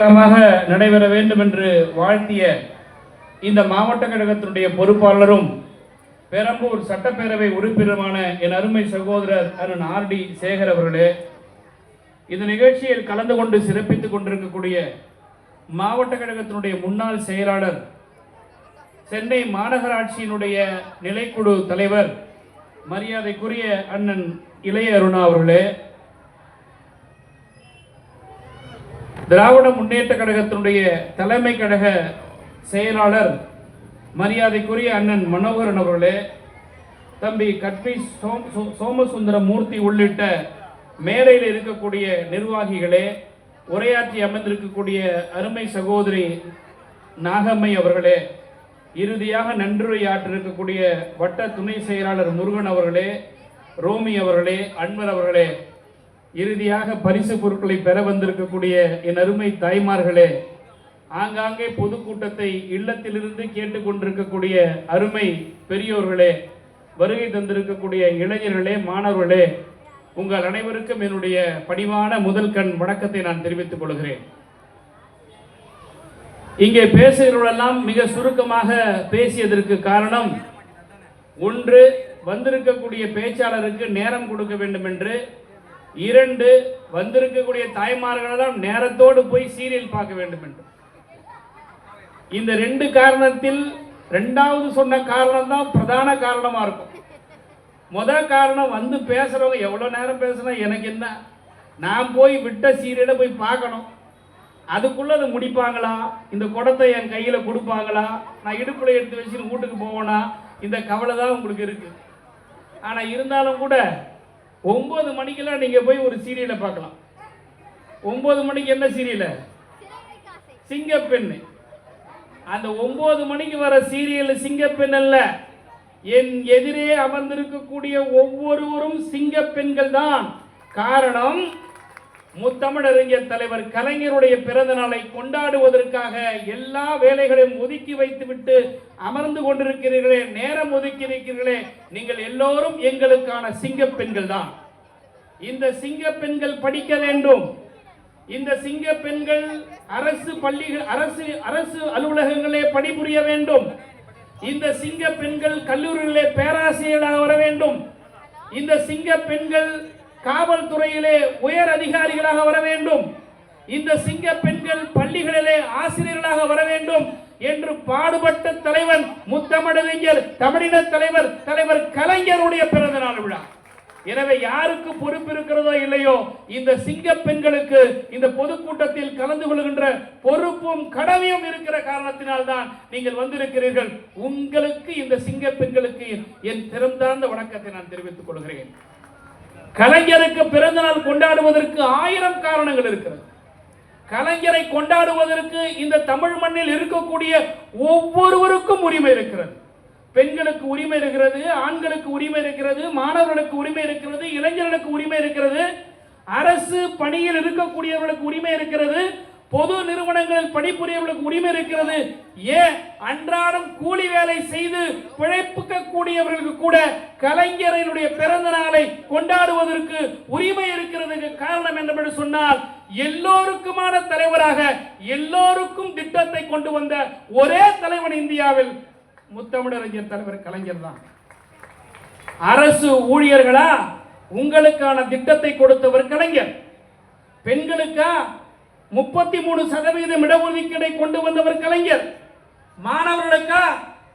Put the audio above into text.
நடைபெற வேண்டும் என்று வாழ்த்திய இந்த மாவட்ட கழகத்தினுடைய பொறுப்பாளரும் பெரம்பூர் சட்டப்பேரவை உறுப்பினருமான என் அருமை சகோதரர் அருண் ஆர்.டி. சேகர் அவர்களே, இந்த நிகழ்ச்சியில் கலந்து கொண்டு சிறப்பித்துக் கொண்டிருக்கக்கூடிய மாவட்ட கழகத்தினுடைய முன்னாள் செயலாளர், சென்னை மாநகராட்சியினுடைய நிலைக்குழு தலைவர் மரியாதைக்குரிய அண்ணன் இளைய அருணா அவர்களே, திராவிட முன்னேற்ற கழகத்தினுடைய தலைமை கழக செயலாளர் மரியாதைக்குரிய அண்ணன் மனோகரன் அவர்களே, தம்பி கட்பி சோமசுந்தர மூர்த்தி உள்ளிட்ட மேடையில் இருக்கக்கூடிய நிர்வாகிகளே, உரையாற்றி அமர்ந்திருக்கக்கூடிய அருமை சகோதரி நாகம்மை அவர்களே, இறுதியாக நன்றியாற்றிருக்கக்கூடிய வட்ட துணை செயலாளர் முருகன் அவர்களே, ரோமி அவர்களே, அன்வர் அவர்களே, இறுதியாக பரிசு பொருட்களை பெற வந்திருக்கக்கூடிய என் அருமை தாய்மார்களே, ஆங்காங்கே பொதுக்கூட்டத்தை இல்லத்திலிருந்து கேட்டுக்கொண்டிருக்கக்கூடிய அருமை பெரியோர்களே, வருகை தந்திருக்கக்கூடிய இளைஞர்களே, மாணவர்களே, உங்கள் அனைவருக்கும் என்னுடைய பணிவான முதல் கண் வணக்கத்தை நான் தெரிவித்துக் கொள்கிறேன். இங்கே பேசுகிறவர்களெல்லாம் மிக சுருக்கமாக பேசியதற்கு காரணம், ஒன்று, வந்திருக்கக்கூடிய பேச்சாளருக்கு நேரம் கொடுக்க வேண்டும் என்று, இரண்டு, வந்திருக்கக்கூடிய தாய்மார்களெல்லாம் நேரத்தோடு போய் சீரியல் பார்க்க வேண்டும் என்று. இந்த ரெண்டு காரணத்தில் ரெண்டாவது சொன்ன காரணம் தான் பிரதான காரணமா இருக்கும். முதல் காரணம், வந்து பேசுறவங்க எவ்வளவு நேரம் பேசுனா எனக்கு என்ன, நான் போய் விட்ட சீரியலை போய் பார்க்கணும், அதுக்குள்ள அதை முடிப்பாங்களா, இந்த குடத்தை என் கையில கொடுப்பாங்களா, நான் இடுப்புல எடுத்து வச்சுட்டு வீட்டுக்கு போவேனா, இந்த கவலை தான் உங்களுக்கு இருக்கு. ஆனா இருந்தாலும் கூட 9 மணிக்கெல்லாம் நீங்க போய் ஒரு சீரியலை பார்க்கலாம். 9 மணிக்கு என்ன சீரியல்? சிங்கப்பெண். அந்த 9 மணிக்கு வர சீரியல் சிங்கப்பெண் அல்ல, என் எதிரே அமர்ந்திருக்கக்கூடிய ஒவ்வொருவரும் சிங்கப்பெண்கள் தான். காரணம், முத்தமிழறிஞர் தலைவர் கலைஞருடைய பிறந்த நாளை கொண்டாடுவதற்காக எல்லா வேலைகளையும் ஒதுக்கி வைத்துவிட்டு அமர்ந்து கொண்டிருக்கிறீர்களே, நேரம் ஒதுக்கி இருக்கிறீர்களே, நீங்கள் எல்லோரும் எங்களுக்கான சிங்கப்பெண்கள் தான். இந்த சிங்கப்பெண்கள் படிக்க வேண்டும். இந்த சிங்கப்பெண்கள் அரசு பள்ளிகள், அரசு அலுவலகங்களே பணிபுரிய வேண்டும். இந்த சிங்கப்பெண்கள் கல்லூரிகளிலே பேராசிரியர்களாக வர வேண்டும். இந்த சிங்கப்பெண்கள் காவல்துறையிலே உயர் அதிகாரிகளாக வர வேண்டும். இந்த சிங்க பெண்கள் பள்ளிகளிலே ஆசிரியர்களாக வர வேண்டும் என்று பாடுபட்ட தலைவன் முத்தமிழறிஞர், தமிழின தலைவர் கலைஞருடைய பிறந்த நாள் விழா. எனவே யாருக்கு பொறுப்பு இருக்கிறதோ இல்லையோ, இந்த சிங்க பெண்களுக்கு இந்த பொதுக்கூட்டத்தில் கலந்து கொள்கின்ற பொறுப்பும் கடமையும் இருக்கிற காரணத்தினால் தான் நீங்கள் வந்திருக்கிறீர்கள். உங்களுக்கு, இந்த சிங்க பெண்களுக்கு என் திறந்தார்ந்த வணக்கத்தை நான் தெரிவித்துக் கொள்கிறேன். கலைஞருக்கு பிறந்த நாள் கொண்டாடுவதற்கு 1000 காரணங்கள் இருக்கிறது. கலைஞரை கொண்டாடுவதற்கு இந்த தமிழ் மண்ணில் இருக்கக்கூடிய ஒவ்வொருவருக்கும் உரிமை இருக்கிறது. பெண்களுக்கு உரிமை இருக்கிறது, ஆண்களுக்கு உரிமை இருக்கிறது, மாணவர்களுக்கு உரிமை இருக்கிறது, இளைஞர்களுக்கு உரிமை இருக்கிறது, அரசு பணியில் இருக்கக்கூடியவர்களுக்கு உரிமை இருக்கிறது, பொது நிறுவனங்களில் பணிபுரியவர்களுக்கு உரிமை இருக்கிறது. ஏன், அன்றாடம் கூலி வேலை செய்து பிழைப்புக்கக்கூடியவர்களுக்கு கூட கலைஞரினுடைய பிறந்த நாளை கொண்டாடுவதற்கு உரிமை இருக்கிறதுக்கு காரணம் என்னவென்று சொன்னால், எல்லோருக்குமான தலைவராக எல்லோருக்கும் திட்டத்தை கொண்டு வந்த ஒரே தலைவன் இந்தியாவில் முத்தமிழறிஞர் தலைவர் கலைஞர் தான். அரசு ஊழியர்களா, உங்களுக்கான திட்டத்தை கொடுத்தவர் கலைஞர். பெண்களுக்கா 33% இடஒதுக்கீடை கொண்டு வந்தவர் கலைஞர்.